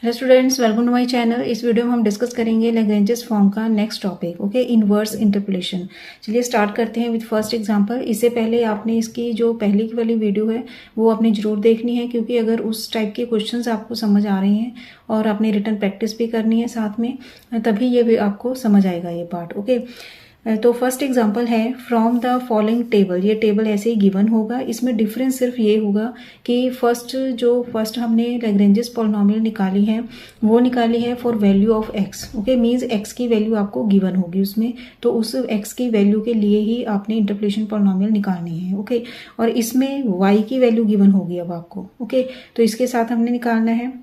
Hello students, welcome to my channel. इस video में हम डिस्कस करेंगे लैग्रेंजेस फॉर्म का next topic, okay, inverse interpolation. चलिए स्टार्ट करते हैं विद फर्स्ट एग्जांपल। इससे पहले आपने इसकी जो पहली वाली वीडियो है वो आपने जरूर देखनी है, क्योंकि अगर उस टाइप के क्वेश्चंस आपको समझ आ रहे हैं और आपने रिटन प्रैक्टिस भी करनी है साथ में, तभी ये भी आपको समझ आएगा ये पार्ट, ओके। तो फर्स्ट एग्जांपल है फ्रॉम द फॉलोइंग टेबल। ये टेबल ऐसे ही गिवन होगा। इसमें डिफरेंस सिर्फ ये होगा कि फर्स्ट हमने लैग्रेंजेस पॉलिनोमियल निकाली है, वो निकाली है for value of x, okay. Means x की वैल्यू आपको गिवन होगी उसमें, तो उस एक्स की वैल्यू के लिए ही आपने इंटरपोलेशन पॉलिनोमियल निकालनी है, ओके। और इसमें वाई की वैल्यू गिवन होगी अब आपको, ओके। तो इसके साथ हमने निकालना है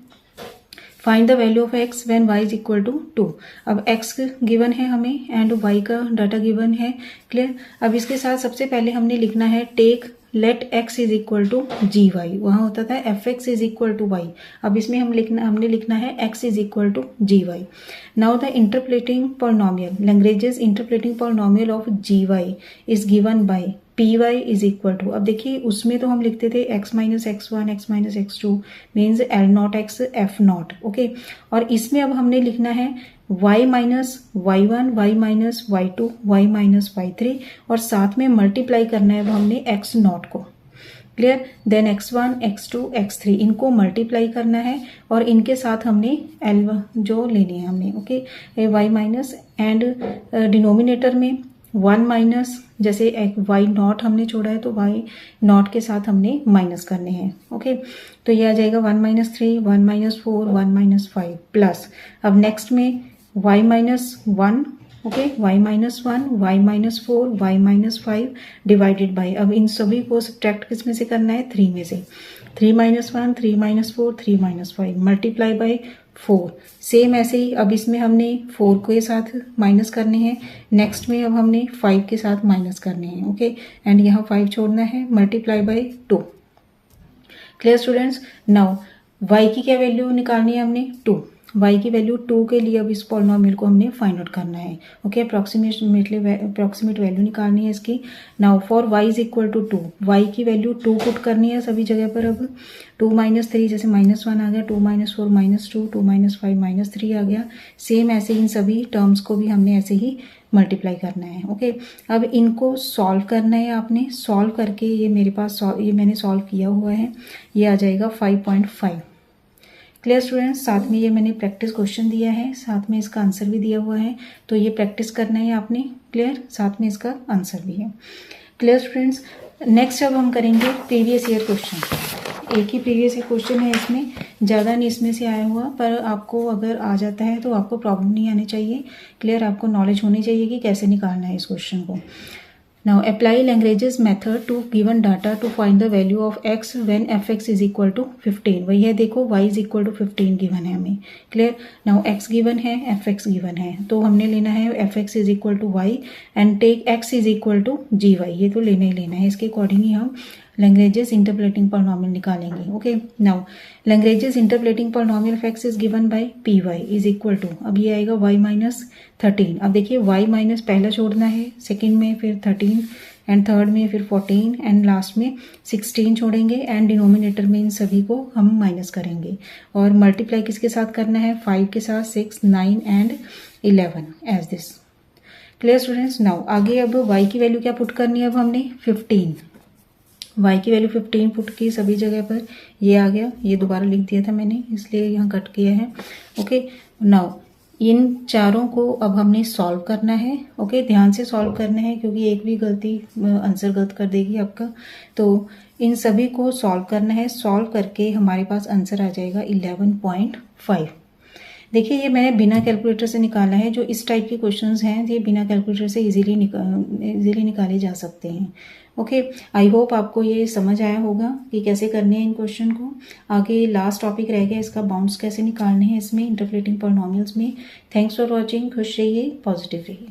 find the value of X when Y is equal to 2। अब एक्स गिवन है हमें एंड वाई का डाटा गिवन है, क्लियर। अब इसके साथ सबसे पहले हमने लिखना है take let X is equal to G Y. वहां होता था F X is equal to Y. अब इसमें हमने लिखना है X is equal to G Y. Now the interpolating polynomial Lagrange's interpolating polynomial of G Y is given by P Y is equal to. अब देखिए उसमें तो हम लिखते थे X minus X one X minus X two means L not X F not, okay. और इसमें अब हमने लिखना है y minus Y one Y minus Y two Y minus Y three, और साथ में मल्टीप्लाई करना है अब हमने एक्स नॉट को, clear. Then X one X two X three इनको मल्टीप्लाई करना है और इनके साथ हमने एल जो लेनी है हमने, okay, Y minus and denominator में वन माइनस, जैसे वाई नॉट हमने छोड़ा है तो वाई नॉट के साथ हमने माइनस करने हैं, ओके। तो ये आ जाएगा one minus three one minus four one minus five plus अब नेक्स्ट में Y minus one, okay, Y minus one Y minus four Y minus five divided by, अब इन सभी को सब्ट्रैक्ट किस में से करना है, थ्री में से। Three minus one three minus four three minus five multiply by four. Same ऐसे ही अब इसमें हमने फोर के साथ माइनस करने हैं, नेक्स्ट में अब हमने फाइव के साथ माइनस करने हैं, ओके। एंड यहाँ फाइव छोड़ना है, multiply by two, clear students. Now Y की क्या वैल्यू निकालनी है हमने, टू। y की वैल्यू 2 के लिए अब इस पॉलिनोमियल को हमने फाइंड आउट करना है, ओके। अप्रॉक्सीमेट वैल्यू निकालनी है इसकी। Now for y is equal to 2, y की वैल्यू 2 पुट करनी है सभी जगह पर। अब 2 माइनस थ्री, जैसे माइनस वन आ गया, 2 minus four minus two, 2 minus five minus three आ गया। सेम ऐसे इन सभी टर्म्स को भी हमने ऐसे ही मल्टीप्लाई करना है, ओके। अब इनको सॉल्व करना है आपने। सॉल्व करके ये मेरे पास ये मैंने सॉल्व किया हुआ है, ये आ जाएगा 5.5, क्लियर स्टूडेंट्स। साथ में ये मैंने प्रैक्टिस क्वेश्चन दिया है, साथ में इसका आंसर भी दिया हुआ है, तो ये प्रैक्टिस करना है आपने, क्लियर। साथ में इसका आंसर भी है, क्लियर स्टूडेंट्स। नेक्स्ट अब हम करेंगे प्रीवियस ईयर क्वेश्चन। एक ही प्रीवियस ईयर क्वेश्चन है इसमें, ज़्यादा नहीं इसमें से आया हुआ, पर आपको अगर आ जाता है तो आपको प्रॉब्लम नहीं आनी चाहिए, क्लियर। आपको नॉलेज होनी चाहिए कि कैसे निकालना है इस क्वेश्चन को। Now apply Lagrange's method to given data to find the value of x when fx is equal to 15। वही है, देखो y is equal to 15 given है हमें, क्लियर। नाउ x गिवन है fx गिवन है, तो हमने लेना है fx is equal to y and take x is equal to gy। ये तो लेना ही लेना है, इसके अकॉर्डिंग ही हम Lagrange's इंटरपोलेटिंग पॉलिनोमियल निकालेंगे, okay. Now Lagrange's interpolating polynomial of x is given by P Y is equal to, अब ये आएगा y माइनस 13। अब देखिए y माइनस पहला छोड़ना है, सेकंड में फिर 13 एंड थर्ड में फिर 14 एंड लास्ट में 16 छोड़ेंगे एंड डिनोमिनेटर में इन सभी को हम माइनस करेंगे। और मल्टीप्लाई किसके साथ करना है, 5 के साथ, 6 9 and 11 as this, clear students. Now आगे अब y की वैल्यू क्या पुट करनी है, अब हमने 15, y की वैल्यू 15 पुट की सभी जगह पर, ये आ गया। ये दोबारा लिख दिया था मैंने इसलिए यहाँ कट किया है, ओके। नाउ इन चारों को अब हमने सॉल्व करना है, ओके। ध्यान से सॉल्व करना है क्योंकि एक भी गलती आंसर गलत कर देगी आपका। तो इन सभी को सॉल्व करना है, सॉल्व करके हमारे पास आंसर आ जाएगा 11.5। देखिए ये मैंने बिना कैलकुलेटर से निकाला है। जो इस टाइप के क्वेश्चंस हैं ये बिना कैलकुलेटर से इजीली निकाले जा सकते हैं, ओके। आई होप आपको ये समझ आया होगा कि कैसे करने हैं इन क्वेश्चन को। आगे लास्ट टॉपिक रह गया इसका, बाउंड्स कैसे निकालने हैं इसमें इंटरपोलेटिंग पॉलिनोमियल्स में। थैंक्स फॉर वॉचिंग, खुश रहिए, पॉजिटिव रहिए।